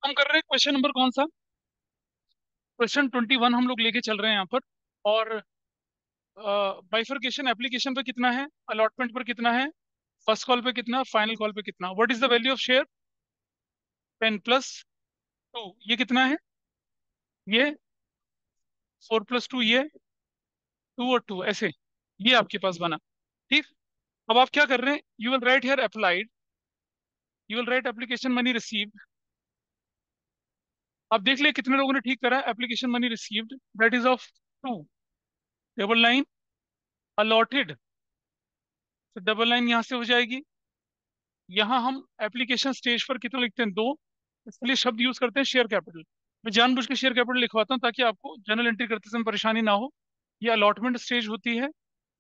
हम कर रहे हैं क्वेश्चन नंबर कौन सा? क्वेश्चन 21 हम लोग लेके चल रहे हैं यहाँ पर। और बाइफरकेशन एप्लीकेशन पे कितना है, अलॉटमेंट पर कितना है, फर्स्ट कॉल पे कितना, फाइनल कॉल पे कितना, what is the value of share? 10+2 ये कितना है? ये 4+2 ये 2 और 2 ऐसे। ये आपके पास बना। ठीक। अब आप क्या कर रहे हैं? You will right here applied, you will write application money received. आप देख ले कितने लोगों ने ठीक करा है। Application money received that is of 2, double line allotted, तो डबल लाइन यहाँ से हो जाएगी। यहाँ हम एप्लीकेशन स्टेज पर कितना लिखते हैं? 2। इसके लिए शब्द यूज करते हैं शेयर कैपिटल। मैं जानबूझ के शेयर कैपिटल लिखवाता हूँ ताकि आपको जनरल एंट्री करते समय परेशानी ना हो। ये अलॉटमेंट स्टेज होती है।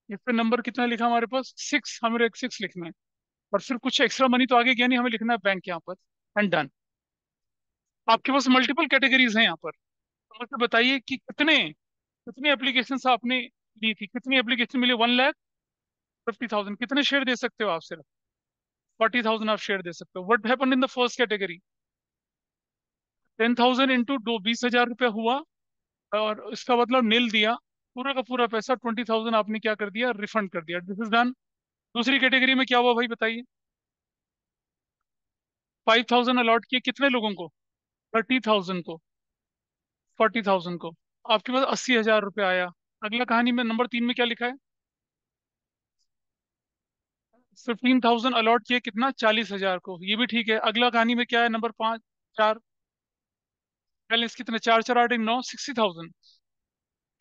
इस पे नंबर कितना लिखा हमारे पास? 6, हमें एक 6 लिखना है। और फिर कुछ एक्स्ट्रा मनी तो आगे गया नहीं, हमें लिखना है बैंक यहाँ पर। And done. आपके पास मल्टीपल कैटेगरीज हैं यहाँ पर। तो मुझे बताइए कि कितने कितनी एप्लीकेशन आपने ली थी, कितनी एप्लीकेशन मिली? 1,50,000। कितने शेयर दे सकते हो आप? सिर्फ 40,000 आप शेयर दे सकते हो। What happened in the first category? 10,000 into 2, 20,000 रुपया हुआ। और इसका मतलब नील दिया। पूरा का पूरा पैसा 20,000 आपने क्या कर दिया? रिफंड कर दिया। This is done. दूसरी कैटेगरी में क्या हुआ भाई बताइए? 5,000 अलॉट किए कितने लोगों को? 30,000 को, 40,000 को। आपके पास 80,000 रुपया आया। अगला कहानी में नंबर 3 में क्या लिखा है? 15,000 अलॉट किए कितना? 40,000 को। ये भी ठीक है। अगला कहानी में क्या है? नंबर 5, 4। बैलेंस कितने? 4 4 8 9, 60,000।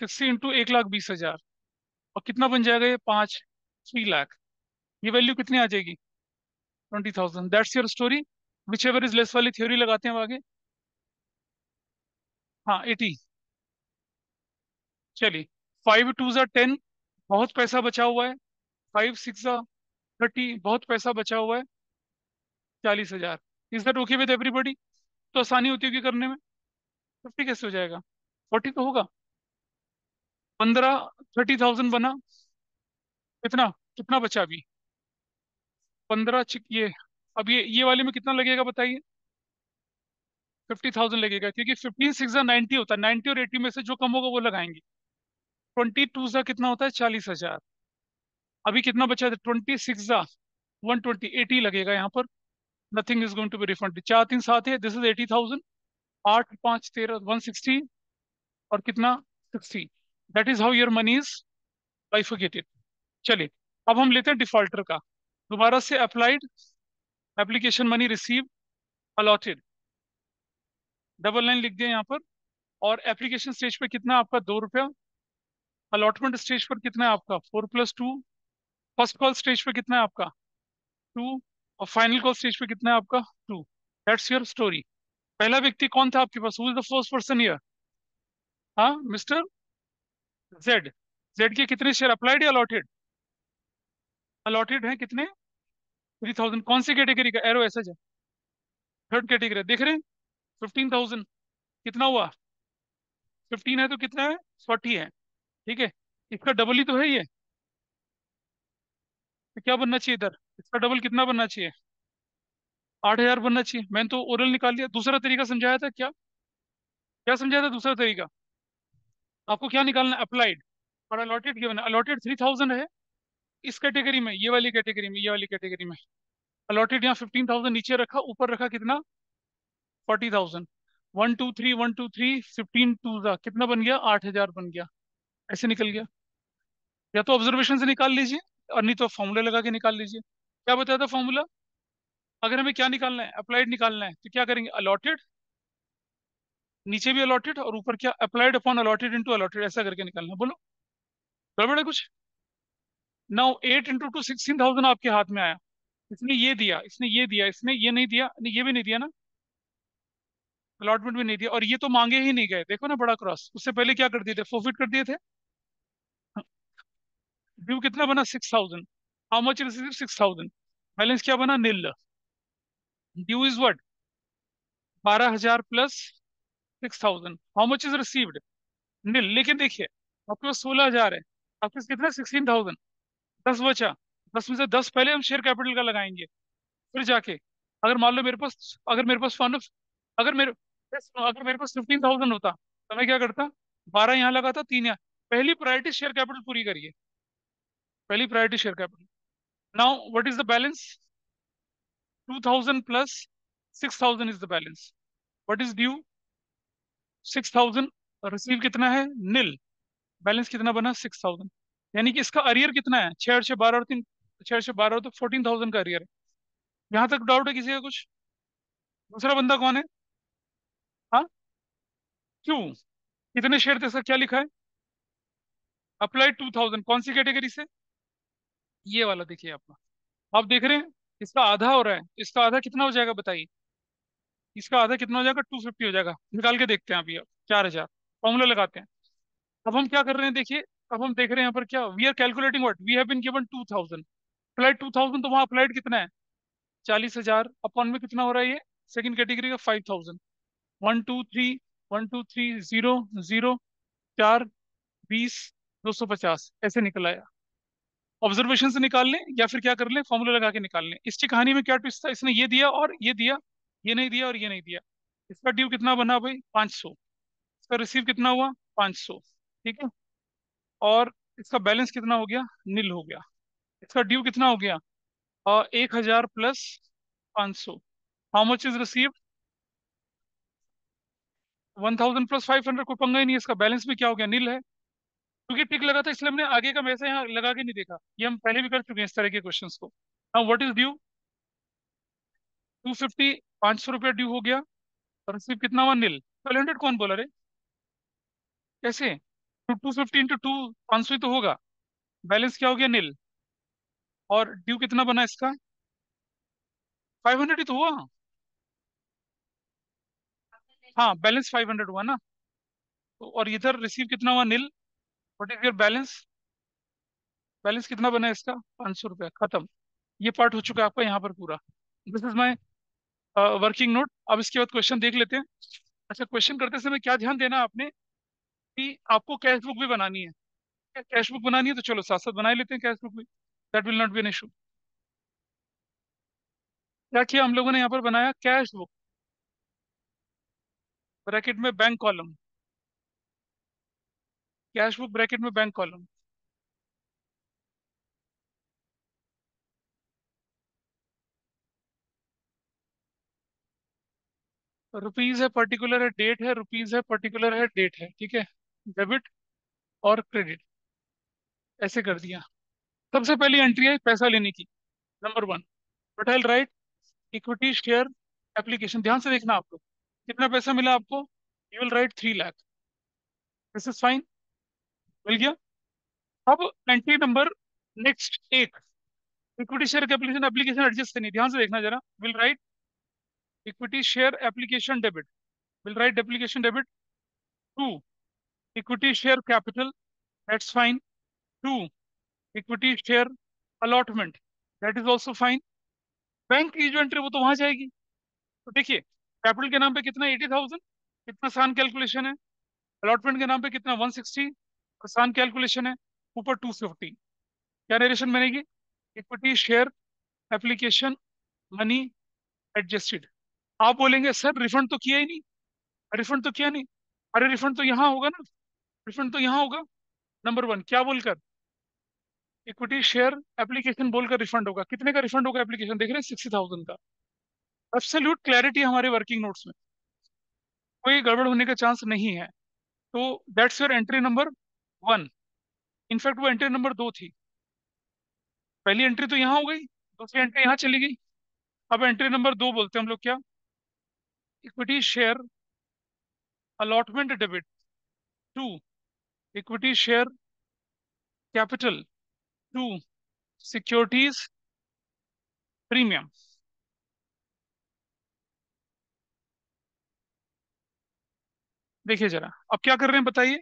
60 इंटू 1,20,000। और कितना बन जाएगा ये? 3 लाख। ये वैल्यू कितनी आ जाएगी? 20,000। That's your story. Which ever is less वाली थ्योरी लगाते हैं अब आगे। हाँ, 80। चलिए। 5 2 10, बहुत पैसा बचा हुआ है। 5 6 30, बहुत पैसा बचा हुआ है। 40,000। Is that okay with everybody? तो आसानी होती होगी करने में। 50 कैसे हो जाएगा? 40 तो होगा। 15, 30,000 बना। कितना? कितना बचा अभी? 15 चिक ये। अब ये वाले में कितना लगेगा बताइए? 50,000 लगेगा, क्योंकि 15 6 90 होता है। 90 और 80 में से जो कम होगा वो लगाएंगे। 22 कितना होता है? 40,000। अभी कितना बचा है? 26 120, 80 लगेगा यहाँ पर। Nothing is going to be refund. 4 3 7 है, दिस इज 80,000। 8 5 13, 160। और कितना? 60। That is how your money is bifurcated. चलिए। अब हम लेते हैं डिफॉल्टर का। दोबारा से applied, application money receive, allotted, double line लिख दिया यहाँ पर। और एप्लीकेशन स्टेज पे कितना है आपका? 2 रुपया। अलॉटमेंट स्टेज पर कितना है आपका? 4+2। फर्स्ट कॉल स्टेज पे कितना है आपका? 2। और फाइनल कॉल स्टेज पे कितना है आपका? 2। That's your story. पहला व्यक्ति कौन था आपके पास? Who is the first person here? हाँ, मिस्टर जेड। जेड के कितने शेयर अप्लाइड या अलॉटेड? अलॉटेड है कितने? 3,000। कौन सी कैटेगरी का? एरो ऐसा है। थर्ड कैटेगरी देख रहे हैं। 15,000। कितना हुआ? 15 है तो कितना है? 40 है। ठीक है। इसका डबल ही तो है ये। तो क्या बनना चाहिए इधर? इसका डबल कितना बनना चाहिए? 8,000 बनना चाहिए। मैंने तो ओरल निकाल लिया। दूसरा तरीका समझाया था क्या? क्या समझाया था दूसरा तरीका? आपको क्या निकालना है? अप्लाइड और अलॉटेड गिवन है। अलॉटेड 3,000 है इस कैटेगरी में, ये वाली कैटेगरी में, ये वाली कैटेगरी में। अलॉटेड यहाँ 15,000 नीचे रखा, ऊपर रखा कितना? 40,000। 1 2 3 1 2 3, 15 2 कितना बन गया? 8,000 बन गया। ऐसे निकल गया। या तो ऑब्जर्वेशन से निकाल लीजिए, और नहीं तो फॉर्मूला लगा के निकाल लीजिए। क्या बताया था फॉर्मूला? अगर हमें क्या निकालना है? अप्लाइड निकालना है, तो क्या करेंगे? अलॉटेड, नीचे भी अलॉटेड, और ऊपर क्या? Applied upon allotted into allotted, ऐसा करके निकालना। बोलो, गड़बड़ है कुछ? नाउ 8 इंटू 2 16,000 आपके हाथ में आया। इसने ये दिया, इसने ये दिया, इसने ये नहीं दिया, नहीं ये भी नहीं दिया ना, अलॉटमेंट भी नहीं दिया, और ये तो मांगे ही नहीं गए। देखो ना बड़ा क्रॉस। उससे पहले क्या कर दिए थे? फोरफिट कर दिए थे। ड्यू कितना बना? 6,000। How much receive? 6,000। बैलेंस क्या बना? Nil. Due is what? 12,000 plus 6,000। How much is received? Nil. लेकिन देखिए, आपके पास 16,000 है। आपके पास कितना? 16,000। 10 बचा। 10 में से 10 पहले हम शेयर कैपिटल का लगाएंगे, फिर जाके। अगर मान लो मेरे पास, अगर मेरे पास फंड अगर मेरे अगर मेरे पास 15,000 होता तो मैं क्या करता, 12 यहाँ लगाता, 3 यहाँ। पहली प्रायोरिटी शेयर कैपिटल पूरी करिए, पहली priority share capital. Now what is the balance? 2,000 plus 6,000 is the balance. What is due? 6,000। Receive कितना है? नील। बैलेंस कितना बना? 6,000। यानी कि इसका अरियर कितना है? 6 और 6 12 और 3, 6 और 6 12 तो 14,000 का अरियर है। यहाँ तक डाउट है किसी का कुछ? दूसरा बंदा कौन है? हाँ, क्यों? कितने शेयर थे? इसका क्या लिखा है? अप्लाइड 2,000, कौन सी कैटेगरी से? ये वाला देखिए आप देख रहे हैं, इसका आधा हो रहा है, इसका आधा कितना हो जाएगा बताइए? इसका आधा कितना हो जाएगा? 250 हो जाएगा। निकाल के देखते हैं अभी, अब 4,000। फॉर्मूला लगाते हैं। अब हम क्या कर रहे हैं देखिए, अब हम देख रहे हैं यहाँ पर क्या, we are calculating what we have been given 2,000। Applied 2,000, तो वहाँ अप्लाइड कितना है? 40,000। अपॉन में कितना हो रहा है ये? सेकंड कैटेगरी का 5,000। 1 2 3, 1 2 3 0 0 4 20, 250 ऐसे निकल आया। ऑब्जर्वेशन से निकाल लें या फिर क्या कर लें, फॉर्मूला लगा के निकाल लें। इसकी कहानी में क्या ट्विस्ट था, इसने ये दिया और ये दिया, ये नहीं दिया और ये नहीं दिया। इसका ड्यू कितना बना भाई? 500। इसका रिसीव कितना हुआ? 500। ठीक है। और इसका बैलेंस कितना हो गया? नील हो गया। इसका ड्यू कितना हो गया? 1,000 plus 500। How much is received? 1,000 plus 500। कोई पंगा ही नहीं है, इसका बैलेंस भी क्या हो गया? नील है। क्योंकि टिक लगा था इसलिए हमने आगे का वैसे यहाँ लगा के नहीं देखा। ये हम पहले भी कर चुके हैं इस तरह के क्वेश्चंस को। Now what is due? 250। 500 रुपया ड्यू हो गया। और रिसीव कितना हुआ? नील। 1,200 कौन बोला रे? कैसे? 250 इंटू 2, 500 ही तो होगा। बैलेंस क्या हो गया? नील। और ड्यू कितना बना इसका? 500 ही तो हुआ। हाँ, बैलेंस 500 हुआ ना। तो और इधर रिसीव कितना हुआ? Nil. What is your balance? Balance कितना बना इसका? 500 रुपया। खत्म। ये पार्ट हो चुका है आपका यहाँ पर पूरा। This is my working note. अब इसके बाद क्वेश्चन देख लेते हैं। अच्छा, क्वेश्चन करते समय क्या ध्यान देना है आपने, कि आपको कैश बुक भी बनानी है। कैश बुक बनानी है तो चलो साथ साथ बना ही लेते हैं कैश बुक भी। That will not be an issue. क्या किया हम लोगों ने यहाँ पर? बनाया कैश बुक, ब्रैकेट में bank column. Cash book bracket में बैंक कॉलम। रुपीज है, पर्टिकुलर है, डेट है, रुपीज है, पर्टिकुलर है, डेट है। ठीक है। डेबिट और क्रेडिट ऐसे कर दिया। सबसे पहली एंट्री है पैसा लेने की, number 1। But I write equity share application. ध्यान से देखना आप लोग, कितना पैसा मिला आपको? You will write 3 lakh. This is fine. मिल गया। अब एंट्री नंबर नेक्स्ट एक, equity share application, application adjust करनी है। ध्यान से देखना जरा। Will write equity share application debit. Will write application debit. 2, equity share capital, that's fine. 2, equity share allotment, that is also fine. Bank की जो entry वो तो वहां जाएगी। तो देखिए, कैपिटल के नाम पे कितना? 80,000, कितना आसान कैलकुलेशन है। अलॉटमेंट के नाम पे कितना? 160, आसान कैलकुलेशन है। ऊपर 250। क्या नरेशन बनेगी? Equity share application money adjusted. आप बोलेंगे सर रिफंड तो किया ही नहीं, रिफंड तो किया नहीं। अरे रिफंड तो यहाँ होगा ना, रिफंड तो यहाँ होगा। नंबर 1 क्या बोलकर? इक्विटी शेयर एप्लीकेशन बोलकर रिफंड होगा। कितने का रिफंड होगा एप्लीकेशन? देख रहे हैं, 60,000 का। एब्सोल्यूट क्लैरिटी हमारे वर्किंग नोट्स में, कोई गड़बड़ होने का चांस नहीं है। तो that's your entry number 1। In fact वो एंट्री नंबर 2 थी। पहली एंट्री तो यहाँ हो गई, दूसरी एंट्री यहाँ चली गई। अब एंट्री नंबर 2 बोलते हैं हम लोग क्या? Equity share allotment debit. 2, equity share capital. 2, securities premium. देखिए जरा, अब क्या कर रहे हैं बताइए।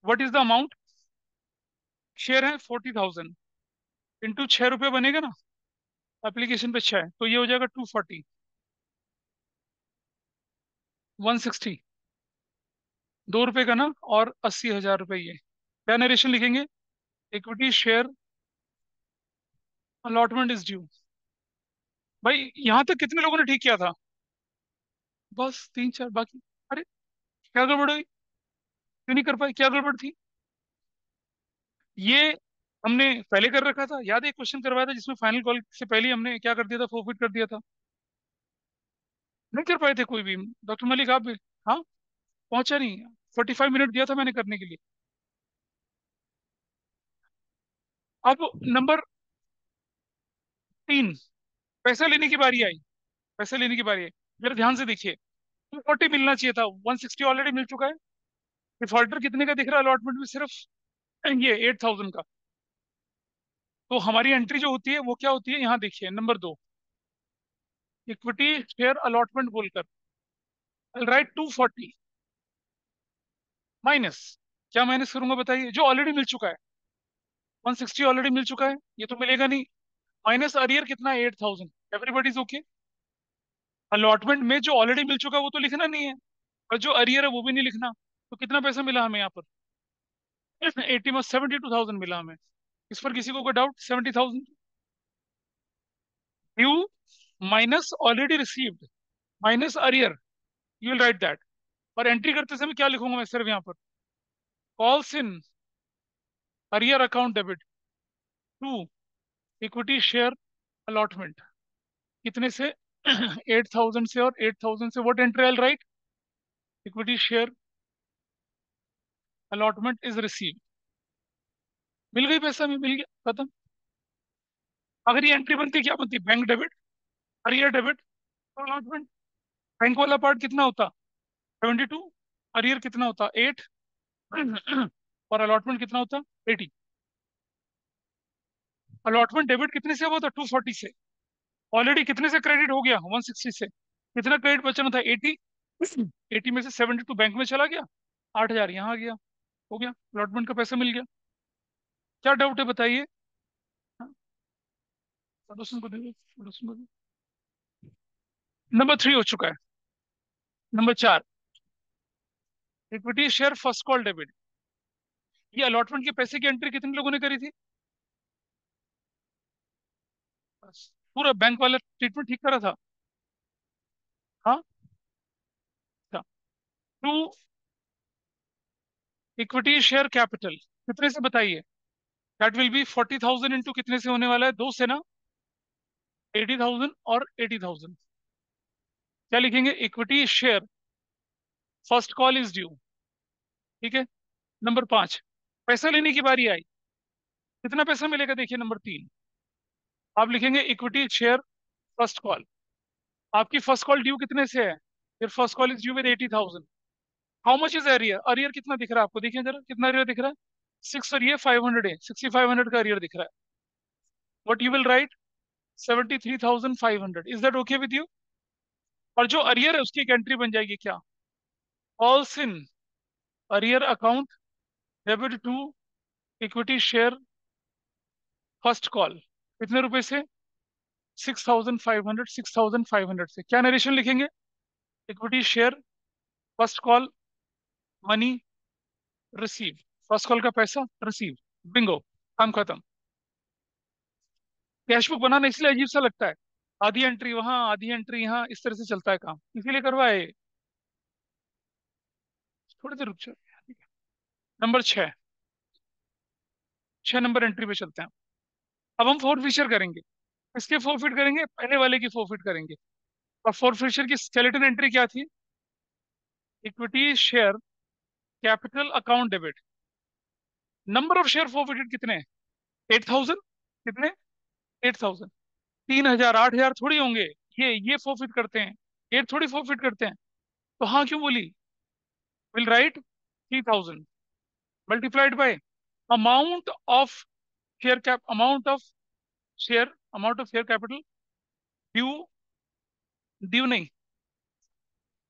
What is the amount? Share है 40,000, इंटू 6 रुपये बनेगा ना, एप्लीकेशन पे 6, तो ये हो जाएगा 240। 160, 2 रुपये का ना, और 80,000 रुपये ये। क्या नरेशन लिखेंगे? Equity share allotment is due. भाई यहाँ तक कितने लोगों ने ठीक किया था? बस तीन चार, बाकी? अरे, क्या गड़बड़ हुई? क्यों नहीं कर पाए? क्या गड़बड़ थी? ये हमने पहले कर रखा था, याद है? एक क्वेश्चन करवाया था जिसमें फाइनल कॉल से पहले ही हमने क्या कर दिया था, फॉरफिट कर दिया था। नहीं कर पाए थे कोई भी। डॉक्टर मलिक आप भी? हाँ, पहुंचा नहीं। 45 मिनट दिया था मैंने करने के लिए। अब नंबर 3, पैसा लेने की बारी आई। पैसा लेने की बारी आई। जरा ध्यान से देखिए। 240 मिलना चाहिए था, 160 ऑलरेडी मिल चुका है। डिफॉल्टर कितने का दिख रहा है अलॉटमेंट में? सिर्फ ये 8000 का। तो हमारी एंट्री जो होती है वो क्या होती है? यहाँ देखिए, नंबर 2, इक्विटी शेयर अलॉटमेंट बोलकर राइट 240 माइनस। क्या माइनस करूंगा बताइए? जो ऑलरेडी मिल चुका है। 160 ऑलरेडी मिल चुका है, ये तो मिलेगा नहीं। माइनस अरियर कितना है? 8000। Everybody is okay. अलॉटमेंट में जो ऑलरेडी मिल चुका है वो तो लिखना नहीं है, और जो अरियर है वो भी नहीं लिखना। तो कितना पैसा मिला हमें यहाँ पर? 72,000 मिला हमें। इस पर किसी को कोई doubt? 70,000 due minus already received minus arrear, you will write that. और एंट्री करते समय क्या लिखूंगा मैं सिर्फ यहाँ पर? Calls in arrear account debit to equity share allotment. कितने से? 8000 से, और 8000 से what entry I write? Equity share allotment is receive. मिल गई पैसा, में मिल गया, खत्म। अगर ये एंट्री बनती क्या बनती? Bank debit, arrear debit, allotment. Bank वाला पार्ट कितना होता? 72। अरियर कितना होता? 8। और अलॉटमेंट कितना होता? 80। अलॉटमेंट डेबिट कितने से हुआ था? 240 से। ऑलरेडी कितने से क्रेडिट हो गया? 160 से। कितना क्रेडिट बचना था? 80। 80 में से 72 बैंक में चला गया, 8000 यहाँ आ गया। हो गया, अलॉटमेंट का पैसा मिल गया। क्या डाउट है बताइए? हाँ, पड़ोसन को दे दो, पड़ोसन को दे। नंबर 3 हो चुका है। Number 4, equity share first call debit. ये अलॉटमेंट के पैसे की एंट्री कितने लोगों ने करी थी? बस, पूरा बैंक वाला ट्रीटमेंट ठीक करा था। हाँ, था। 2, इक्विटी शेयर कैपिटल कितने से बताइए? दैट विल बी 40,000 इंटू कितने से होने वाला है? 2 से ना। 80,000 और 80,000। क्या लिखेंगे? Equity share first call is due. ठीक है। नंबर 5, पैसा लेने की बारी आई। कितना पैसा मिलेगा? देखिए नंबर 3, आप लिखेंगे इक्विटी शेयर फर्स्ट कॉल। आपकी फर्स्ट कॉल ड्यू कितने से है? फिर first call is due with 80,000। How much is arrear? Arrear कितना दिख रहा है आपको? देखिए जरा, कितना अरियर दिख रहा है? 6, और ये 500 है, 6500 का अरियर दिख रहा है। What you will right? 73,500। Is that okay with you? और जो अरियर है उसकी एक एंट्री बन जाएगी क्या? Calls in arrear account debit to equity share first call. कितने रुपए से? 6,500। 6,500 से क्या नरेशन लिखेंगे? Equity share first call money receive. First call का पैसा रिसीव। बिंगो, काम खत्म। कैशबुक बनाना इसलिए अजीब सा लगता है, आधी एंट्री वहां, आधी एंट्री यहाँ, इस तरह से चलता है काम, इसीलिए करवाए। थोड़ी देर रुक जाओ। नंबर 6, 6 नंबर एंट्री पे चलते हैं। अब हम फोर्थ फिशर करेंगे। किसके फोरफिट करेंगे? पहले वाले की फोरफिट करेंगे। और फोर्थ फिशर की स्केलेटन एंट्री क्या थी? Equity share capital account debit. Number of share forfeited कितने? 8000। कितने? 8000। 3000, 8000 थोड़ी होंगे। ये फोरफिट करते हैं, 8 थोड़ी फोरफिट करते हैं। तो हाँ क्यों बोली? Will write 3000 multiplied by amount of share cap, amount of share capital due. Due नहीं,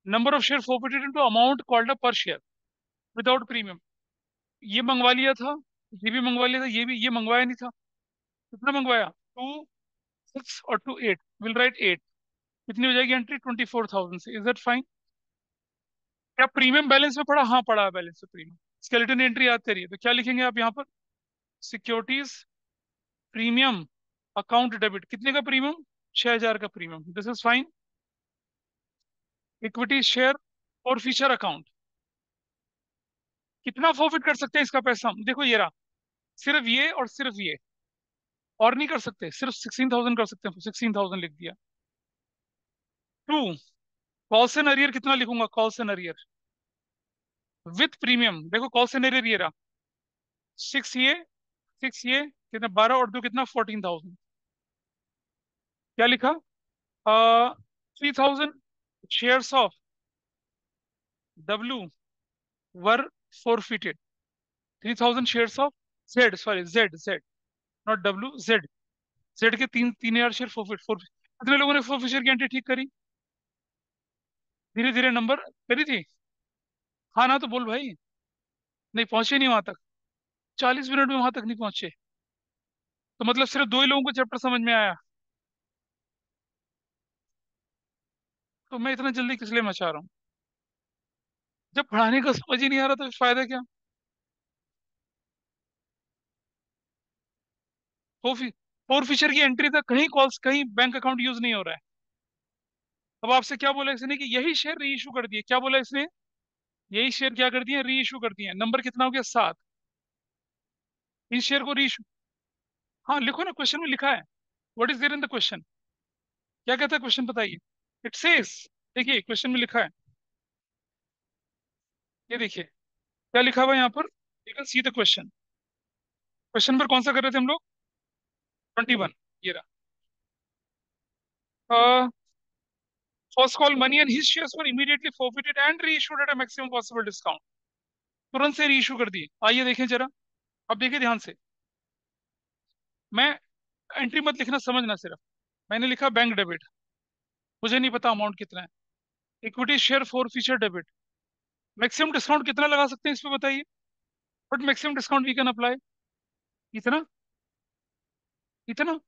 number of share forfeited into amount called a per share without premium. ये मंगवा लिया था, ये भी मंगवा लिया था, ये मंगवाया नहीं था। कितना मंगवाया? 2, 6 और 2, 8। Will write 8। कितनी हो जाएगी एंट्री? 24,000 से। Is that fine? क्या प्रीमियम बैलेंस में पड़ा? हाँ पड़ा है बैलेंस में प्रीमियम। स्केलेटन एंट्री याद करिए, तो क्या लिखेंगे आप यहाँ पर? Securities premium account debit. कितने का प्रीमियम? 6,000 का premium, this is fine. Equity share और फीचर अकाउंट, कितना फॉरफिट कर सकते हैं इसका पैसा हम? देखो ये रहा, सिर्फ ये और सिर्फ ये, और नहीं कर सकते, सिर्फ 16,000 कर सकते हैं, 16,000 लिख दिया। टू, कॉल्स एंड अरियर कितना लिखूंगा? Calls and arrear with premium, देखो कॉल्स एंड अरियर ये रहा, 6 ये, 6 ये कितना, 12 और 2 कितना, 14,000। क्या लिखा? 3,000 shares of W were forfeited, 3,000 shares of Z, sorry Z, Z not W, Z, Z के 3,000 शेयर फोरफिट, फोर कितने लोगों ने फोरफिचर की एंट्री ठीक करी? धीरे धीरे नंबर करी थी। हाँ ना, तो बोल भाई। नहीं पहुंचे, नहीं वहां तक, 40 मिनट में वहां तक नहीं पहुंचे, तो मतलब सिर्फ दो ही लोगों को चैप्टर समझ में आया। तो मैं इतना जल्दी किस लिए मचा रहा हूँ? जब पढ़ाने का समझ ही नहीं आ रहा तो फिर फायदा क्या? फोर फीचर की एंट्री तक कहीं कॉल्स, कहीं बैंक अकाउंट यूज नहीं हो रहा है। अब आपसे क्या बोला इसने कि यही शेयर री इशू कर दिए, क्या बोला इसने? यही शेयर क्या कर दिए, री इशू कर दिए। नंबर कितना हो गया, 7। इस शेयर को री इशू, हाँ लिखो ना, क्वेश्चन में लिखा है। What is there in the question? क्या कहता है क्वेश्चन, बताइए। इट सेज, देखिए क्वेश्चन में लिखा है, ये देखिए क्या लिखा हुआ है यहाँ पर, you can see the question. Question पर कौन सा कर रहे थे हम लोग? 21, ये रहा। First call money and his shares were immediately forfeited and reissued at a maximum possible discount, तुरंत से रीइश्यू कर दिए। आइए देखें जरा, अब देखिए ध्यान से। मैं, एंट्री मत लिखना, समझना सिर्फ। मैंने लिखा बैंक डेबिट, मुझे नहीं पता अमाउंट कितना है। Equity share forfeiture debit, maximum discount कितना लगा सकते हैं इस पे बताइए? But maximum discount we can apply, इतना, इतना,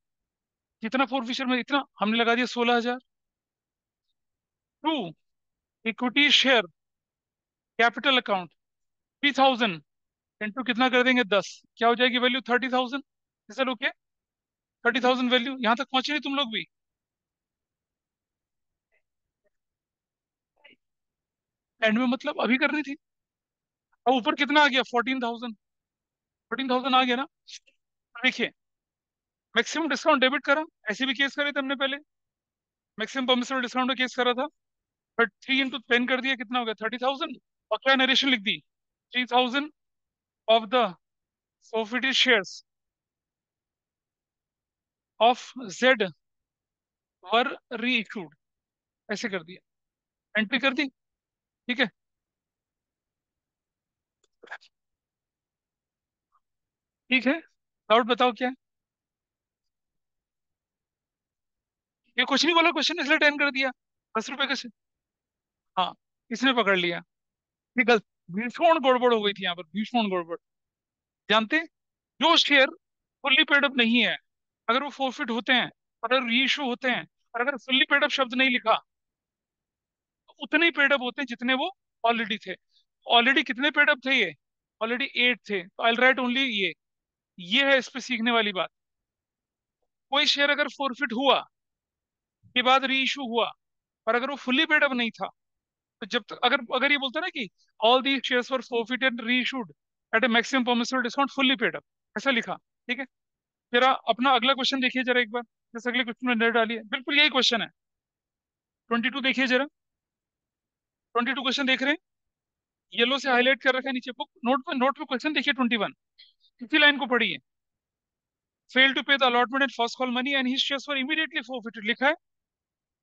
जितना फोर फ्यूचर में, इतना हमने लगा दिया 16,000। To, equity share capital account 3,000 into कितना कर देंगे, 10, क्या हो जाएगी वैल्यू? 30,000। Is okay? 30,000 वैल्यू, यहाँ तक पहुंचे नहीं तुम लोग भी? एंड में मतलब अभी करनी थी। अब ऊपर कितना आ गया, 14,000, 14,000 आ गया ना? देखिए, मैक्सिमम डिस्काउंट डेबिट करा, ऐसे भी केस करे थे हमने पहले, मैक्सिमम परमिसिबल डिस्काउंट का केस करा था। बट 3 इंटू 10 कर दिया, कितना हो गया, 30,000। और क्या नरेशन लिख दी, 3,000 of the forfeited shares of Z were re issued, ऐसे कर दिया, एंट्री कर दी। ठीक है, ठीक है, डाउट बताओ क्या है? ये कुछ नहीं बोला क्वेश्चन, इसलिए 10 कर दिया, 10 रुपए का हाँ, इसने पकड़ लिया। ये गलत, भीषण गड़बड़ हो गई थी यहाँ पर, भीषण गड़बड़। जानते हैं, जो शेयर फुल्ली पेड अप नहीं है, अगर वो फोरफिट होते हैं, अगर री इशू होते हैं, और अगर फुल्ली पेड अप शब्द नहीं लिखा, तो उतने ही पेड अप होते हैं जितने वो ऑलरेडी थे। ऑलरेडी कितने पेड अप थे ये? ऑलरेडी 8 थे, तो आई राइट ओनली ये है इस पे सीखने वाली बात। कोई शेयर अगर फोरफिट हुआ के बाद री इशू हुआ, और अगर वो फुल्ली पेड अप नहीं था, तो जब तक, अगर अगर ये बोलता ना कि all the shares were forfeited re issued at a maximum permissible discount fully paid up, ऐसा लिखा। ठीक है, जरा अपना अगला क्वेश्चन देखिए जरा एक बार, जैसे अगले क्वेश्चन में नजर डालिए, बिल्कुल यही क्वेश्चन है। 22 देखिए जरा, 22 क्वेश्चन देख रहे हैं, येलो से हाईलाइट कर रखा है नीचे, बुक नोट में, नोट में क्वेश्चन देखिए 21, इसी लाइन को पढ़िए। Fail to pay the allotment and first call money and his shares were immediately forfeited लिखा है।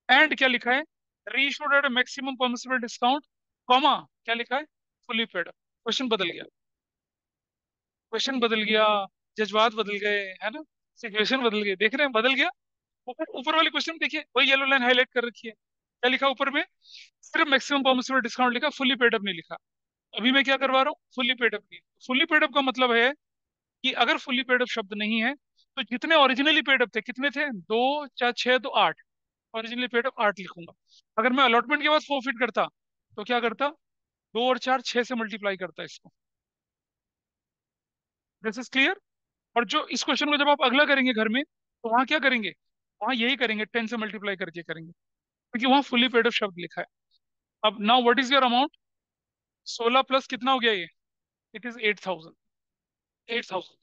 एंड क्या लिखा है, reissued at maximum permissible discount, comma क्या लिखा है, फुली पेड। क्वेश्चन बदल गया, क्वेश्चन बदल गया, जज्बात बदल गए, है ना, सिचुएशन बदल गई, देख रहे हैं, बदल गया। ऊपर ऊपर वाले क्वेश्चन में देखिए, वही येलो लाइन हाईलाइट कर रखी है, क्या लिखा ऊपर में, सिर्फ मैक्सिमम परमिसिबल डिस्काउंट लिखा, फुली पेड अप नहीं लिखा। अभी मैं क्या करवा रहा हूँ, फुली पेड अप नहीं। फुली पेड अप का मतलब है कि अगर फुली पेड अप शब्द नहीं है, तो जितने ओरिजिनली पेड अप थे, कितने थे, 2 4 6 तो 8, ओरिजिनली पेड अप 8 लिखूंगा। अगर मैं अलॉटमेंट के बाद फोरफिट करता, तो क्या करता, 2 और 4 6 से मल्टीप्लाई करता इसको। This is clear? और जो इस क्वेश्चन को जब आप अगला करेंगे घर में, तो वहां क्या करेंगे, वहाँ यही करेंगे, 10 से मल्टीप्लाई करके करेंगे, क्योंकि वहाँ फुल्ली पेड अप शब्द लिखा है। अब now what is your amount? 16 plus कितना हो गया ये? It is 8,000। 8,000।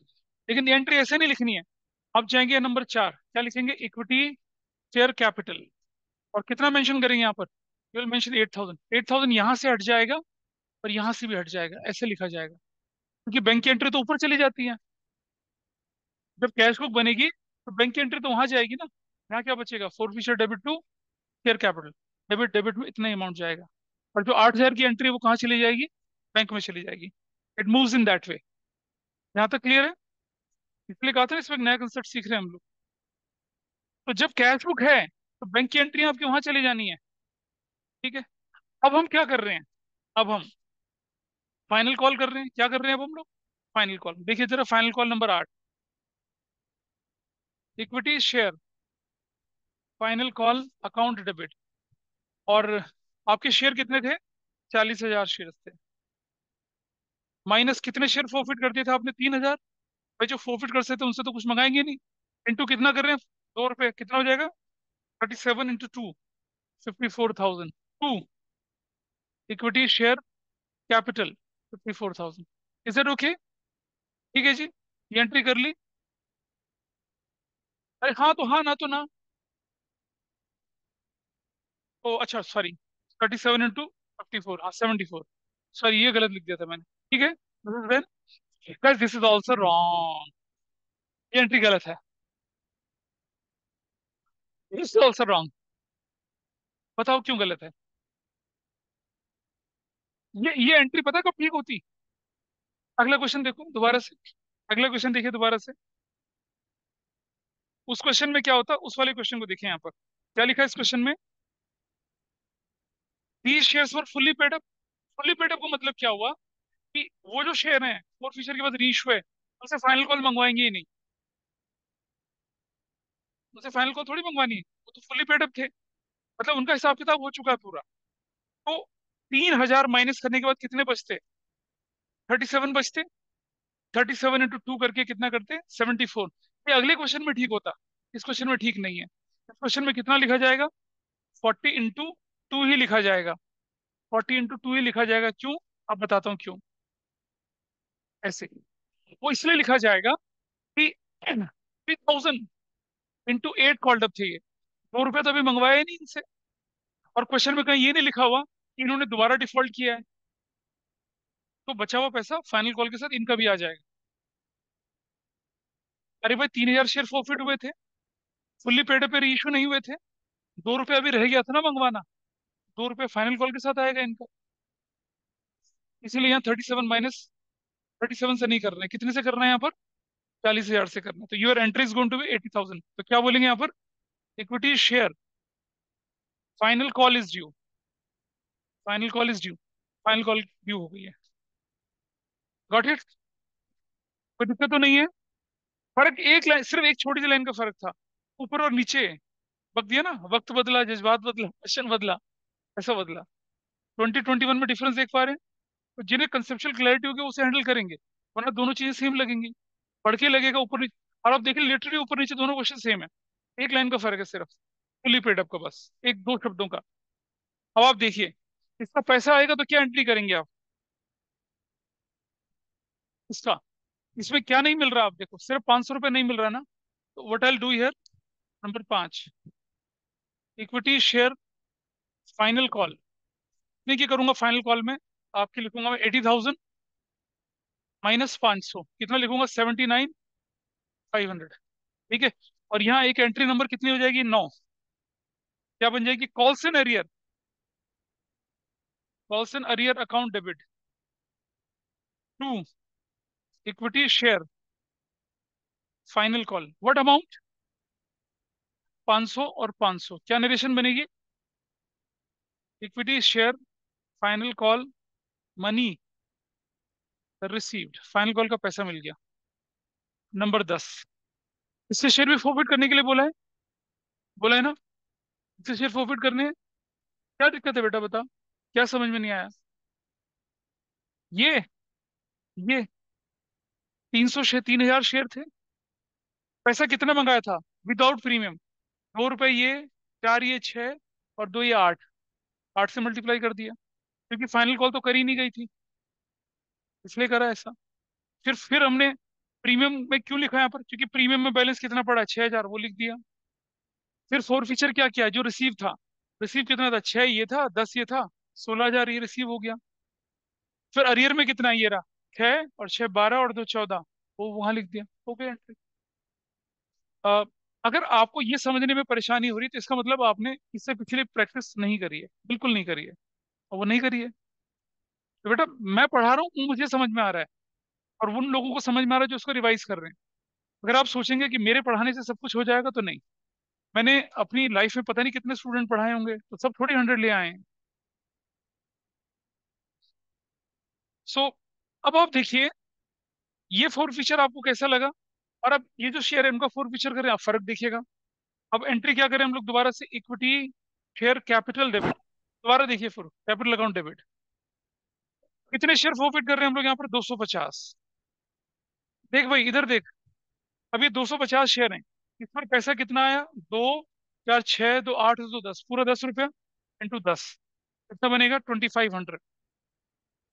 लेकिन एंट्री ऐसे नहीं लिखनी है। अब जाएंगे नंबर 4, क्या लिखेंगे? Equity share capital. और कितना मेंशन करेंगे यहाँ पर? You will mention 8,000। 8,000 यहाँ से हट जाएगा और यहाँ से भी हट जाएगा, ऐसे लिखा जाएगा, क्योंकि बैंक की एंट्री तो ऊपर चली जाती है। जब कैश बुक बनेगी तो बैंक की एंट्री तो वहां जाएगी ना। यहाँ क्या बचेगा? For debit to share capital. Debit debit में इतना अमाउंट जाएगा। और जो 8,000 की एंट्री है वो कहाँ चली जाएगी? बैंक में चली जाएगी। It moves in that way. यहाँ तक क्लियर है? इसलिए कहा था ना, इसमें एक नया कंसेप्ट सीख रहे हैं हम लोग। तो जब कैश बुक है तो बैंक की एंट्री आपकी वहां चली जानी है। ठीक है। अब हम क्या कर रहे हैं? अब हम फाइनल कॉल कर रहे हैं। क्या कर रहे हैं अब हम लोग? Final call. देखिए जरा, final call number 8, equity share final call account debit. और आपके शेयर कितने थे? 40,000 शेयर थे। माइनस कितने शेयर फोरफिट कर दिए थे आपने? 3,000। भाई जो फोरफिट कर सकते हैं उनसे तो कुछ मंगाएंगे नहीं। इंटू कितना कर रहे हैं? 2 रुपए। कितना हो जाएगा? 37 into 2, 54,000। To equity share capital 54,000। Is it okay? ठीक है जी, ये एंट्री कर ली। अरे हाँ तो हाँ, ना तो ना। ओ अच्छा सॉरी, 37 इंटू 54, हाँ 74। सॉरी, ये गलत लिख दिया था मैंने। ठीक है, दिस इज ऑल्सो रॉन्ग। ये एंट्री गलत है। This is also wrong. बताओ क्यों गलत है? ये एंट्री पता है कब ठीक होती? अगला क्वेश्चन देखो दोबारा से। अगला क्वेश्चन देखिए दोबारा से। उस क्वेश्चन में क्या होता? उस वाले क्वेश्चन को देखिए यहाँ पर क्या लिखा है इस क्वेश्चन में। These shares were fully paid up. Fully paid up का मतलब क्या हुआ? कि वो जो शेयर हैं फोर फ्यूचर के बाद रीइश्यू है, उनसे फाइनल कॉल मंगवाएंगे ही नहीं। उनसे फाइनल कॉल थोड़ी मंगवानी है, वो तो फुल्ली पेड अप थे। मतलब उनका हिसाब किताब हो चुका है पूरा। तो 3,000 माइनस करने के बाद कितने बचते? 37 बचते। 37 इंटू 2 करके कितना करते? 74। ये अगले क्वेश्चन में ठीक होता, इस क्वेश्चन में ठीक नहीं है। इस क्वेश्चन में कितना लिखा जाएगा? 40 इंटू 2 ही लिखा जाएगा। 40 इंटू 2 ही लिखा जाएगा। क्यों? अब बताता हूँ क्यों। ऐसे वो इसलिए लिखा जाएगा कि 3,000 इंटू 8 कॉल्ड अप थे ये। 2 रुपये तो अभी मंगवाया ही नहीं इनसे। और क्वेश्चन में कहीं ये नहीं लिखा हुआ कि इन्होंने दोबारा डिफॉल्ट किया है। तो बचा हुआ पैसा फाइनल कॉल के साथ इनका भी आ जाएगा। अरे भाई 3,000 शेयर फॉरफिट हुए थे, फुल्ली पेड पे इशू नहीं हुए थे। 2 रुपये अभी रह गया था ना मंगवाना। 2 रुपये फाइनल कॉल के साथ आएगा इनका। इसीलिए यहाँ 37 माइनस 37 से नहीं करना है। कितने से करना है यहाँ पर? 40,000 से करना है। तो your entry is going to be 80,000। तो क्या बोलेंगे यहाँ पर? Equity share final call is due. Final call is due. Final call due हो गई है। Got it? कोई दिक्कत तो नहीं है? फर्क एक लाइन, सिर्फ एक छोटी सी लाइन का फर्क था, ऊपर और नीचे। वक्त दिया ना, वक्त बदला, जज्बात बदला, क्वेश्चन बदला, ऐसा बदला। 2021 में डिफरेंस देख पा रहे हैं? तो जिन्हें कंसेप्चुअल क्लैरिटी होगी वो उसे हैंडल करेंगे, वरना दोनों चीजें सेम लगेंगी। पढ़ के लगेगा ऊपर नीचे। और आप देखिए लिटरली ऊपर नीचे दोनों क्वेश्चन सेम है। एक लाइन का फर्क है सिर्फ, फुली पेड अप का, बस एक दो शब्दों का। अब आप देखिए, इसका पैसा आएगा तो क्या एंट्री करेंगे आप? इसका, इसमें क्या नहीं मिल रहा? आप देखो सिर्फ 500 रुपये नहीं मिल रहा ना। तो what I do here, number 5, equity share final call. नहीं, क्या करूंगा फाइनल कॉल में? आपके लिखूंगा मैं 80,000 माइनस 500, कितना लिखूंगा? 79,500। ठीक है। और यहाँ एक एंट्री नंबर कितनी हो जाएगी? 9। क्या बन जाएगी? Calls in arrear. Calls in arrear account debit to equity share final call. What amount? 500 और 500। क्या नरेशन बनेगी? Equity share final call money received. Final call का पैसा मिल गया। नंबर 10, इससे शेयर भी फॉरवर्ड करने के लिए बोला है। बोला है ना, इससे शेयर फॉरवर्ड करने हैं। क्या दिक्कत है बेटा, बता। क्या समझ में नहीं आया? ये 300 शेयर, 3,000 शेयर थे। पैसा कितना मंगाया था विदाउट प्रीमियम? 2 रुपए ये, 4 ये 6, और 2 ये 8, 8 से मल्टीप्लाई कर दिया, क्योंकि फाइनल कॉल तो करी नहीं गई थी, इसलिए करा ऐसा। फिर हमने प्रीमियम में क्यों लिखा है यहाँ पर, क्योंकि प्रीमियम में बैलेंस कितना पड़ा है, 6,000, वो लिख दिया। फिर फोर फीचर क्या किया, जो रिसीव था, रिसीव कितना था, 6 ये था, 10 ये था, 16,000 ये रिसीव हो गया। फिर अरियर में कितना है, ये रहा 6, और 6 12, और 2 14, वो वहां लिख दिया, हो गया एंट्री। अ, अगर आपको ये समझने में परेशानी हो रही है, तो इसका मतलब आपने इससे पिछले प्रैक्टिस नहीं करी है, बिल्कुल नहीं करी है, और वो नहीं करी है। तो बेटा, मैं पढ़ा रहा हूँ, मुझे समझ में आ रहा है, और उन लोगों को समझ में आ रहा है जो उसको रिवाइज कर रहे हैं। अगर आप सोचेंगे कि मेरे पढ़ाने से सब कुछ हो जाएगा, तो नहीं। मैंने अपनी लाइफ में पता नहीं कितने स्टूडेंट पढ़ाए होंगे, तो सब थोड़ी 100 ले आए हैं। सो अब आप देखिए, ये फोर फीचर आपको कैसा लगा, और अब ये जो शेयर है उनका फोर फीचर करें, आप फर्क देखिएगा। अब एंट्री क्या करें हम लोग दोबारा से, इक्विटी शेयर कैपिटल डेबिट, दोबारा देखिए, फिर कैपिटल अकाउंट डेबिट, कितने शेयर फॉरफिट कर रहे हैं हम लोग यहाँ पर, 250। देख भाई, इधर देख, अब ये 250 शेयर हैं, इस पर पैसा कितना आया, 2 4 6 2 8 2 10, पूरा 10 रुपया इंटू 10, कितना बनेगा, 2500।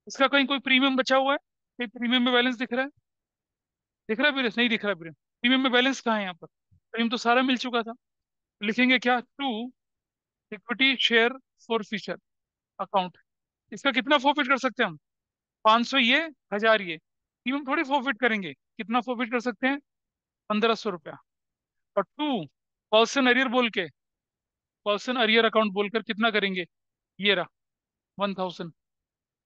इसका कहीं कोई प्रीमियम बचा हुआ है, कहीं प्रीमियम में बैलेंस दिख रहा है, दिख रहा है प्रीमियम, नहीं दिख रहा प्रीमियम, प्रीमियम में बैलेंस कहाँ है यहाँ पर, प्रीमियम तो सारा मिल चुका था। लिखेंगे क्या, to equity share forfeiture account, इसका कितना फॉरफिट कर सकते हैं हम, 500 ये, 1000 ये, प्रीमियम थोड़ी फॉरफिट करेंगे, कितना फॉरफिट कर सकते हैं, 1500 रुपया। और टू पर्सन अरियर बोल के, पर्सन अरियर अकाउंट बोलकर कितना करेंगे, ये रहा 1000,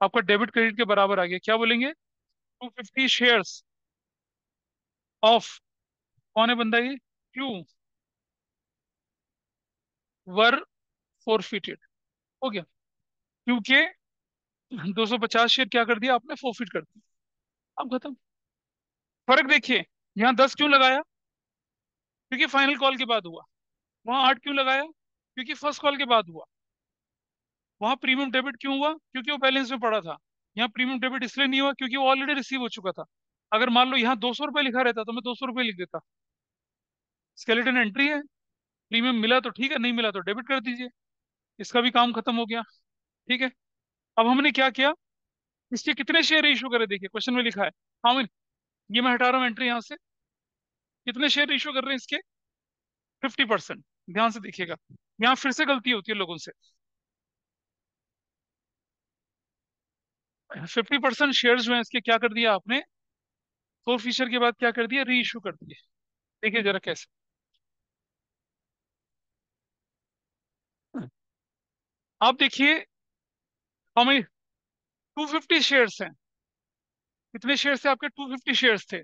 आपका डेबिट क्रेडिट के बराबर आ गया, क्या बोलेंगे, 250 शेयर्स ऑफ, कौन है बंदा ये, क्यू, वर फोरफिटेड, हो गया, क्योंकि 250 शेयर क्या कर दिया आपने, फोरफिट कर दिया, अब खत्म। फर्क देखिए, यहाँ 10 क्यों लगाया, क्योंकि फाइनल कॉल के बाद हुआ। वहां 8 क्यों लगाया, क्योंकि फर्स्ट कॉल के बाद हुआ। वहां प्रीमियम डेबिट क्यों हुआ, क्योंकि वो बैलेंस में पड़ा था। यहाँ प्रीमियम डेबिट इसलिए नहीं हुआ क्योंकि वो ऑलरेडी रिसीव हो चुका था। अगर मान लो यहाँ 200 रुपये लिखा रहता तो मैं 200 रुपये लिख देता, स्केलेटन एंट्री है, प्रीमियम मिला तो ठीक है, नहीं मिला तो डेबिट कर दीजिए, इसका भी काम खत्म हो गया। ठीक है, अब हमने क्या किया, इसके कितने शेयर इशू करे, देखिए क्वेश्चन में लिखा है, हाँ, ये मैं हटा रहा हूँ एंट्री यहाँ से, कितने शेयर इशू कर रहे हैं इसके, 50%। ध्यान से देखिएगा, यहाँ फिर से गलती होती है लोगों से, 50% शेयर जो है इसके क्या कर दिया आपने, फोर फीचर के बाद क्या कर दिया, री इशू कर दिए। देखिए जरा कैसे, आप देखिए, हमें 250 शेयर्स हैं, कितने शेयर्स थे आपके, 250 शेयर्स थे,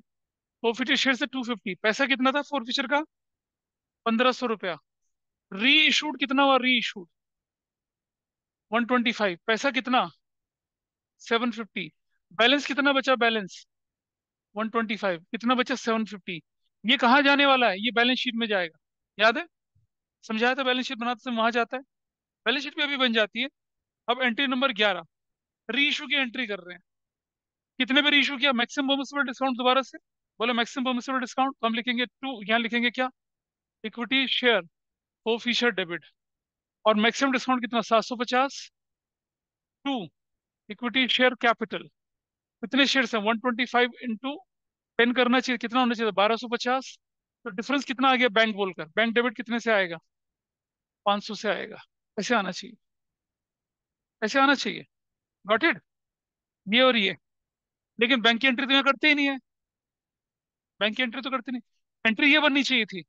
450 शेयर से 250, पैसा कितना था फोर फीचर का, 1500 रुपया। री इशूड कितना हुआ, री इशूड 125, पैसा कितना, 750। बैलेंस कितना बचा, बैलेंस 125, कितना बचा, 750। ये कहाँ जाने वाला है, ये बैलेंस शीट में जाएगा, याद है, समझाया था, बैलेंस शीट बनाते समय वहां जाता है, बैलेंस शीट में अभी बन जाती है। अब एंट्री नंबर 11, री इशू की एंट्री कर रहे हैं, कितने पे री इशू किया, मैक्सिमम परमिसिबल डिस्काउंट, दोबारा से बोलो मैक्सिमम परमिसिबल डिस्काउंट, तो हम लिखेंगे टू, यहाँ लिखेंगे क्या, equity share for feature debit, और मैक्सिमम डिस्काउंट कितना, 750, टू इक्विटी शेयर कैपिटल, कितने शेयर है, 125 इंटू 10 करना चाहिए, कितना होना चाहिए, 1250। तो डिफरेंस कितना आ गया, बैंक बोलकर, बैंक डेबिट कितने से आएगा, 500 से आएगा, ऐसे आना चाहिए, ऐसे आना चाहिए, गॉट इट, ये और ये। लेकिन बैंक की एंट्री तो यहाँ करते ही नहीं है, बैंक की एंट्री तो करते नहीं, एंट्री ये बननी चाहिए थी,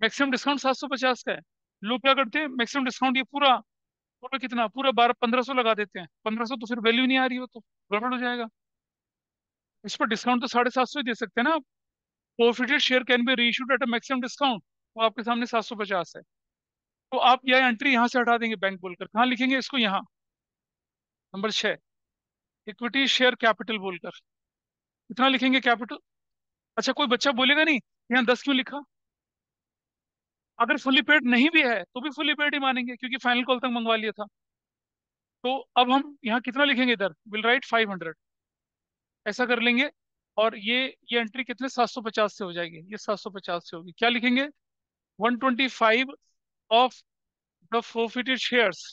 मैक्सिमम डिस्काउंट 750 का है, लोग क्या करते हैं, मैक्सिमम डिस्काउंट ये पूरा, पूरा कितना, पूरा 12 1500 लगा देते हैं, 1500 तो फिर वैल्यू नहीं आ रही हो, तो गड़बड़ हो जाएगा। इस पर डिस्काउंट तो 750 ही दे सकते हैं ना आप, forfeited share can be reissued at a maximum discount, वो आपके सामने 750 है। तो आप यह एंट्री यहाँ से हटा देंगे, बैंक बोलकर, कहाँ लिखेंगे इसको, यहाँ नंबर 6, इक्विटी शेयर कैपिटल बोलकर, कितना लिखेंगे कैपिटल। अच्छा, कोई बच्चा बोलेगा नहीं, यहाँ 10 क्यों लिखा, अगर फुली पेड नहीं भी है तो भी फुली पेड ही मानेंगे, क्योंकि फाइनल कॉल तक मंगवा लिया था। तो अब हम यहाँ कितना लिखेंगे, इधर विल राइट 500, ऐसा कर लेंगे। और ये एंट्री कितने, 750 से हो जाएगी, ये 750 से होगी, क्या लिखेंगे, 125 ऑफ द फोर्फिटेड शेयर्स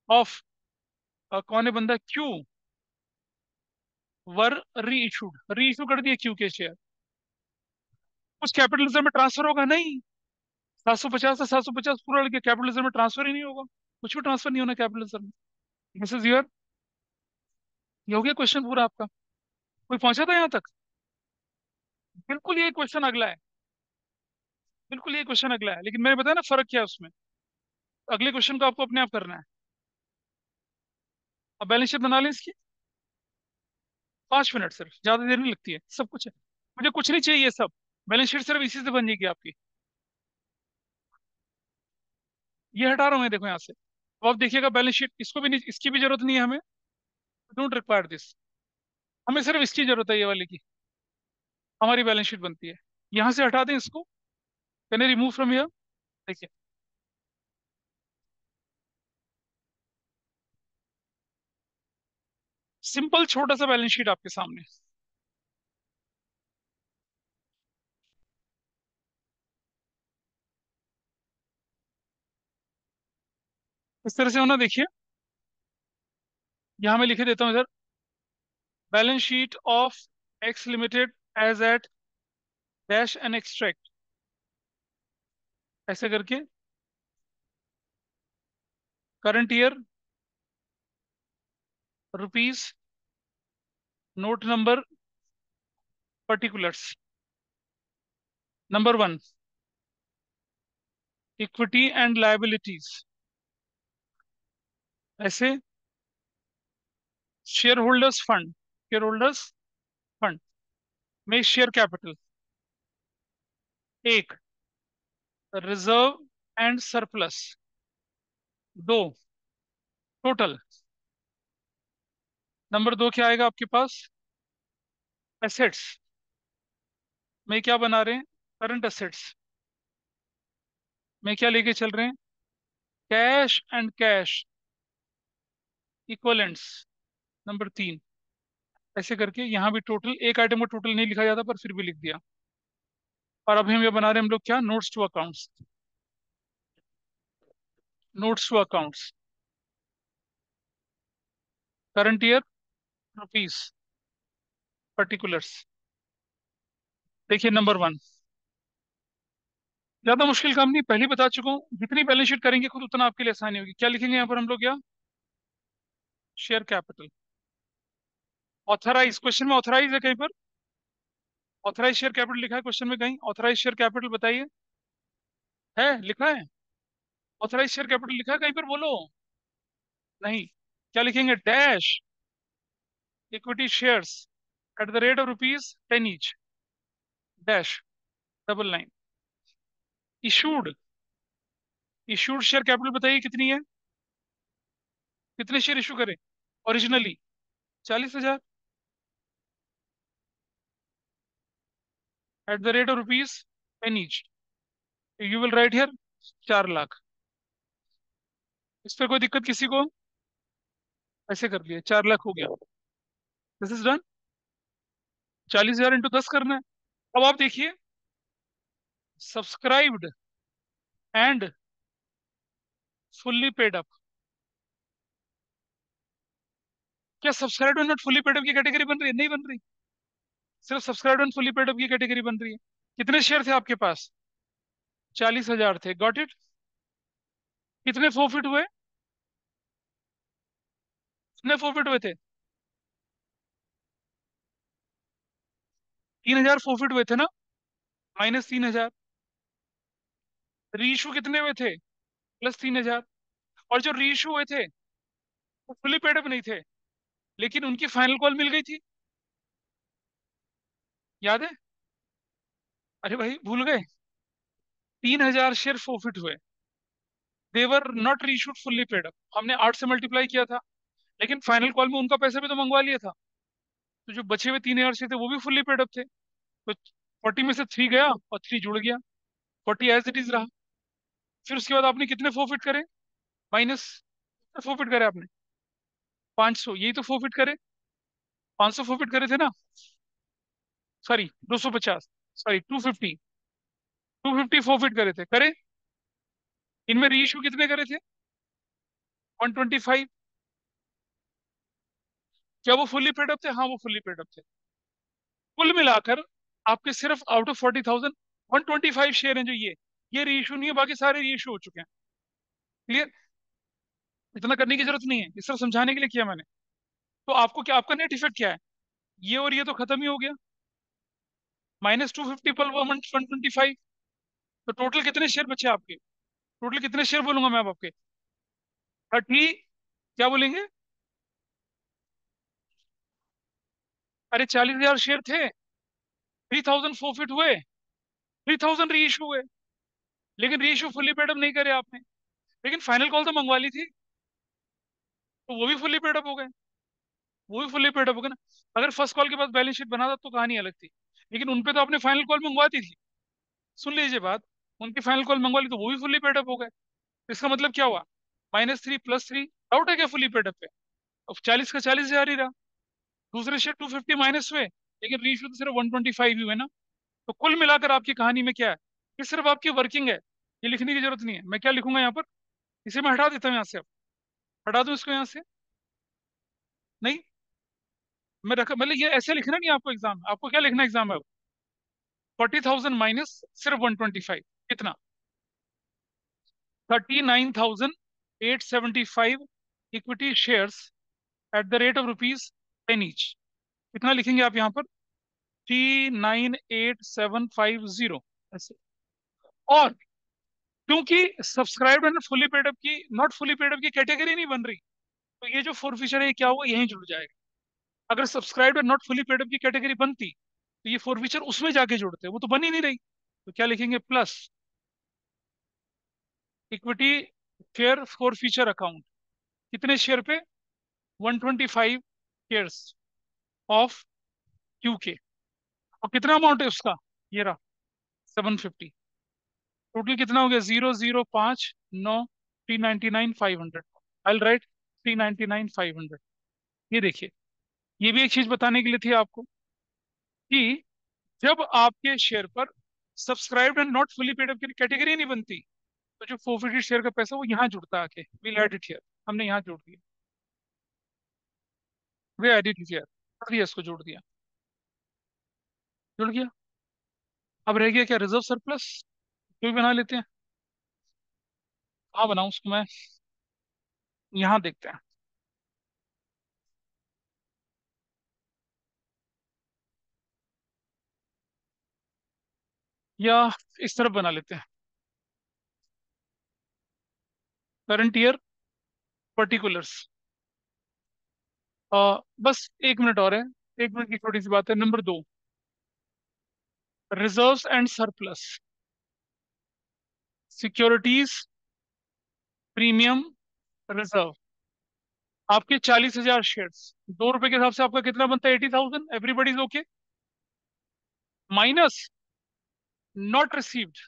ऑफ, कौन है बंदा, क्यू, वर री इशूड, री इशू कर दिए क्यू के शेयर, कुछ कैपिटल रिजर्व में ट्रांसफर होगा नहीं। 750 से 750 पूरा लेके कैपिटल रिजर्व में ट्रांसफर ही नहीं होगा, कुछ भी ट्रांसफर नहीं होना कैपिटल रिजर्व में। दिस इज योर, ये हो गया क्वेश्चन पूरा आपका। कोई पहुंचा था यहाँ तक? बिल्कुल ये क्वेश्चन अगला है, बिल्कुल ये क्वेश्चन अगला है, लेकिन मैंने बताया ना फर्क क्या है उसमें। अगले क्वेश्चन को आपको अपने आप करना है। अब बैलेंस शीट बना लें इसकी, 5 मिनट सिर्फ, ज्यादा देर नहीं लगती है, सब कुछ है। मुझे कुछ नहीं चाहिए, सब बैलेंस शीट सिर्फ इसी से बन जाएगी आपकी। ये हटा रहा हूँ मैं, देखो यहाँ से। अब आप देखिएगा बैलेंस शीट, इसको भी नहीं, इसकी भी जरूरत नहीं है हमें, डोंट रिक्वायर दिस। हमें सिर्फ इसकी जरूरत है, ये वाली की, हमारी बैलेंस शीट बनती है। यहाँ से हटा दें इसको, can I remove from here? देखिए, सिंपल छोटा सा बैलेंस शीट आपके सामने। इस तरह से होना, देखिए यहाँ मैं लिखे देता हूँ इधर, balance sheet of X limited as at dash and extract, ऐसे करके current year, rupees, note number, particulars. Number 1, equity and liabilities, ऐसे share holders fund, share holders fund में शेयर कैपिटल, एक, रिजर्व एंड सरप्लस, दो, total. Number 2 क्या आएगा आपके पास, assets में क्या बना रहे हैं, करंट एसेट्स में क्या लेके चल रहे हैं, cash and cash equivalents, number 3। ऐसे करके यहाँ भी टोटल, एक आइटम को टोटल नहीं लिखा जाता पर फिर भी लिख दिया। और अभी हम ये बना रहे हैं हम लोग क्या, notes to accounts, notes to accounts, current year, rupees, particulars. देखिए नंबर 1, ज्यादा मुश्किल काम नहीं, पहले बता चुका हूँ, जितनी बैलेंस शीट करेंगे खुद उतना आपके लिए आसानी होगी। क्या लिखेंगे यहाँ पर हम लोग, क्या, शेयर कैपिटल, ऑथराइज, क्वेश्चन में ऑथराइज है कहीं पर, ऑथराइज शेयर कैपिटल लिखा है क्वेश्चन में कहीं, ऑथराइज शेयर कैपिटल बताइए, है लिखा है? ऑथराइज शेयर कैपिटल लिखा है कहीं पर, बोलो। नहीं, क्या लिखेंगे, dash equity shares at the rate of rupees 10 each, dash, double line, issued, issued share capital बताइए कितनी है, कितने शेयर इशू करें originally, 40,000, at the rate of rupees 10 each, you will right here 4 lakh. इस पर कोई दिक्कत किसी को? ऐसे कर लिया, 4 लाख हो गया, दिस इज डन। 40,000 इंटू 10 करना है। अब आप देखिए, subscribed and fully paid up, क्या subscribed and not fully paid up की कैटेगरी बन रही है? नहीं बन रही, सिर्फ subscribed and fully paid up की कैटेगरी बन रही है। कितने शेयर थे आपके पास, 40,000 थे, गॉट इट। कितने फोरफिट हुए, कितने फोरफिट हुए थे, 3,000 फोरफिट हुए थे ना, -3,000। रीइशू कितने हुए थे, +3,000। और जो रीइशू हुए थे वो फुल्ली पेड अप नहीं थे, लेकिन उनकी फाइनल कॉल मिल गई थी, याद है? अरे भाई भूल गए, 3,000 शेयर फोरफिट हुए, देवर not reissued fully paid up, हमने 8 से मल्टीप्लाई किया था, लेकिन फाइनल कॉल में उनका पैसा भी तो मंगवा लिया था। तो जो बचे हुए 3,000 शेयर थे वो भी फुल्ली पेड अप थे, तो 40 में से 3 गया और 3 जुड़ गया, 40 एज इट इज रहा। फिर उसके बाद आपने कितने फोरफिट करे, माइनस, फोरफिट करे आपने 500, यही तो फोरफिट करे, 500 फोरफिट करे थे ना, सॉरी 250, सॉरी 250, 250 फोरफिट करे थे, करे। इनमें रीइश्यू कितने करे थे? 125। क्या वो फुल्ली पेड अप थे? हाँ, वो फुल्ली पेड अप थे। कुल मिलाकर आपके सिर्फ आउट ऑफ 40,000 125 शेयर हैं जो ये रीइश्यू नहीं है, बाकी सारे रीइश्यू हो चुके हैं। क्लियर? इतना करने की जरूरत नहीं है, इस तरह समझाने के लिए किया मैंने। तो आपको क्या, आपका नेट इफेक्ट क्या है? ये और ये तो खत्म ही हो गया। -250 पर 125। तो टोटल कितने शेयर बचे आपके? टोटल कितने शेयर बोलूंगा मैं अब आपके? 30। क्या बोलेंगे? अरे 40,000 शेयर थे। 3,000 फोरफिट हुए। 3,000 री इशू हुए। लेकिन री इशू फुल्ली पेडअप नहीं करे आपने। लेकिन फाइनल कॉल तो मंगवा ली थी। तो वो भी फुल्ली पेडअप हो गए। वो भी फुल्ली पेडअप हो गए ना। अगर फर्स्ट कॉल के पास बैलेंस शीट बना था तो कहानी अलग थी। लेकिन उनपे तो आपने फाइनल कॉल मंगवा दी थी। सुन लीजिए बात। उनकी फाइनल कॉल मंगवा ली तो वो भी फुल्ली पेडअप हो गए। इसका मतलब क्या हुआ? -3 +3। डाउट है क्या फुल्ली पेडअप पे? अब 40 का 40,000 ही रहा। दूसरे शेयर 250 माइनस हुए, लेकिन रीइशू तो सिर्फ 125 ही हुए ना। तो कुल मिलाकर आपकी कहानी में क्या है? ये सिर्फ आपकी वर्किंग है। ये लिखने की जरूरत नहीं है। मैं क्या लिखूंगा यहाँ पर? इसे मैं हटा देता हूँ यहाँ से अब। हटा दूं इसको यहाँ से? नहीं। मैं रखा, मतलब ये ऐसे लिखना नहीं है आपको एग्जाम में। आपको क्या लिखना एग्जाम में? 40,000 माइनस सिर्फ 125। कितना? 39,875 equity shares at the rate of ₹10 each. कितना लिखेंगे आप यहाँ पर? 39,875 ऐसे। और क्योंकि सब्सक्राइब्ड एंड फुली पेडअप की, नॉट फुली पेडअप की कैटेगरी नहीं बन रही, तो ये जो फोर फीचर है क्या हुआ, यहीं जुड़ जाएगा। अगर subscribed and not fully paid up की कैटेगरी बनती तो ये फोर फीचर उसमें जाके जुड़ते, वो तो बन ही नहीं रही। तो क्या लिखेंगे? Plus equity share four feature account. कितने शेयर पे? 125 शेयर्स ऑफ क्यूके। और कितना अमाउंट है उसका? ये रहा 750। टोटल कितना हो गया? 0,059 399,500। आई राइट 399,500। ये देखिए, ये भी एक चीज बताने के लिए थी आपको कि जब आपके शेयर पर subscribed and not fully paid up की कैटेगरी नहीं बनती, तो जो फोरफिटेड शेयर का पैसा वो यहाँ जुड़ता आके। Will add it here. हमने यहाँ जोड़ दिया। वे ऐड इट हियर। जोड़ दिया, इसको जोड़ दिया। जुड़ गया। अब रह गया क्या? Reserve surplus. क्यों बना लेते हैं? हाँ बनाऊं उसको मैं। यहाँ देखते हैं। या इस तरफ बना लेते हैं। Current year particulars. बस 1 मिनट और है। 1 मिनट की छोटी सी बात है। Number 2, reserves and surplus securities premium reserve. आपके 40,000 शेयर्स, ₹2 के हिसाब से आपका कितना बनता है? 80,000। Everybody is okay. Minus not received.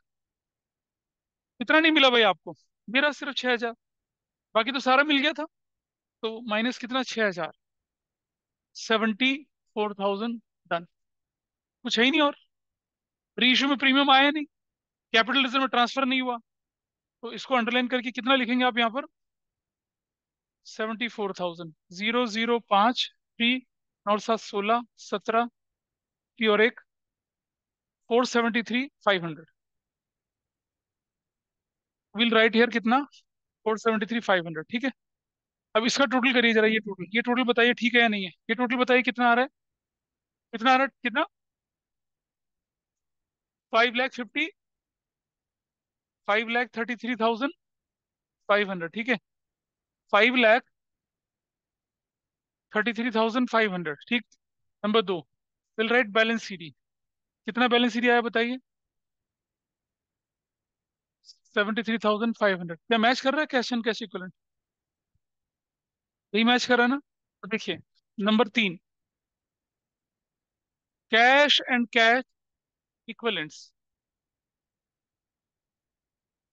कितना नहीं मिला भाई आपको? मेरा सिर्फ 6,000। बाकी तो सारा मिल गया था। तो माइनस कितना? 6,000। 74,000। डन। कुछ है ही नहीं और। री इशू में प्रीमियम आया नहीं। कैपिटल रिजर्व में ट्रांसफर नहीं हुआ। तो इसको अंडरलाइन करके कितना लिखेंगे आप यहाँ पर? 74,000। 0,053 और 7, 16, 17 की और एक 473,500। विल राइट हियर कितना? 473,500। ठीक है। अब इसका टोटल करिए जरा। ये टोटल बताइए ठीक है या नहीं है? ये टोटल बताइए कितना आ रहा है? कितना आ रहा है? कितना? 5,50,000। 5,33,500। ठीक है। 5,33,500। ठीक। Number 2, will write balance CD. कितना बैलेंस सीडी आया बताइए? 73,500। क्या मैच कर रहा है कैश एंड कैश इक्वलेंट? यही मैच कर रहा है ना? तो देखिए, number 3, cash and cash equivalents.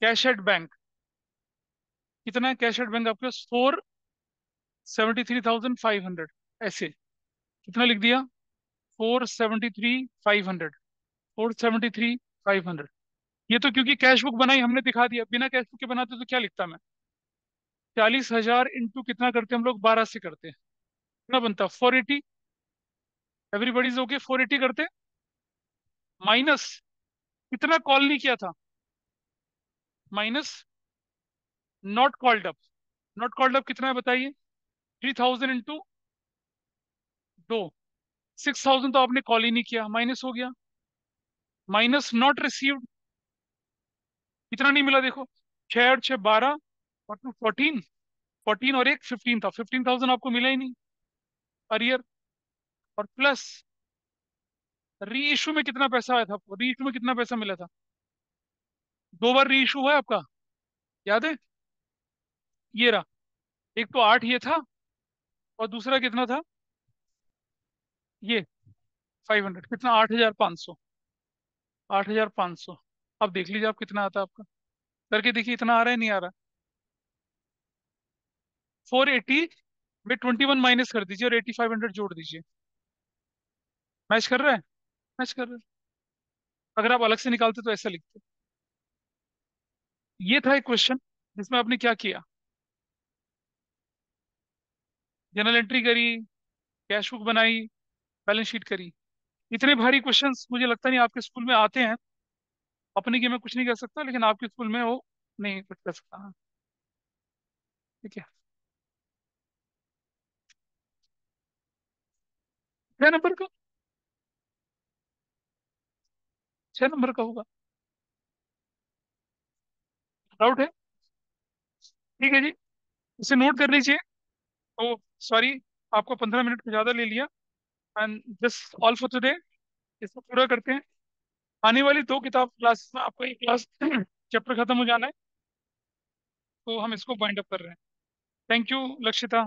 Cash at bank. कितना है कैश एट बैंक आपके पास? 473,500। ऐसे कितना लिख दिया? 473,500। 473,500। ये तो क्योंकि कैश बुक बनाई हमने दिखा दिया, बिना कैश बुक के बनाते तो क्या लिखता मैं? 40,000 इंटू कितना करते हम लोग, 12 से करते हैं, कितना बनता? 480। एवरीबडीज ओके, 480 करते, माइनस कितना कॉल नहीं किया था, minus not called up. Not called up कितना है बताइए? 3,000 इंटू 2, 6,000 तो आपने कॉल ही नहीं किया, माइनस हो गया। माइनस नॉट रिसीव्ड, कितना नहीं मिला देखो, 6 और 6 12, और 2 14, 14 और एक 15 था, 15,000 आपको मिला ही नहीं अरियर। और प्लस री इशू में कितना पैसा आया था आपको, री इशू में कितना पैसा मिला था? 2 बार री इशू हुआ है आपका, याद है? ये रहा, एक तो 8 ये था, और दूसरा कितना था, ये 500, कितना, 8,500। 8,500। अब देख लीजिए आप कितना आता है आपका, करके देखिए इतना आ रहा है नहीं आ रहा? 480 में 21 माइनस कर दीजिए और 8,500 जोड़ दीजिए। मैच कर रहा है? मैच कर रहा है। अगर आप अलग से निकालते तो ऐसा लिखते। ये था एक क्वेश्चन जिसमें आपने क्या किया, जनरल एंट्री करी, कैश बुक बनाई, बैलेंस शीट करी। इतने भारी क्वेश्चंस मुझे लगता नहीं आपके स्कूल में आते हैं। अपने की मैं कुछ नहीं कर सकता, लेकिन आपके स्कूल में वो नहीं कुछ कर सकता। हाँ, ठीक है। 6 नंबर का, 6 नंबर का होगा। डाउट है? ठीक है जी, इसे नोट कर लीजिए। तो सॉरी, आपको 15 मिनट का ज्यादा ले लिया। And this all for today, इसको पूरा करते हैं। आने वाली 2 किताब क्लास में आपका एक क्लास चैप्टर खत्म हो जाना है, तो हम इसको बाइंड अप कर रहे हैं। Thank you Lakshita.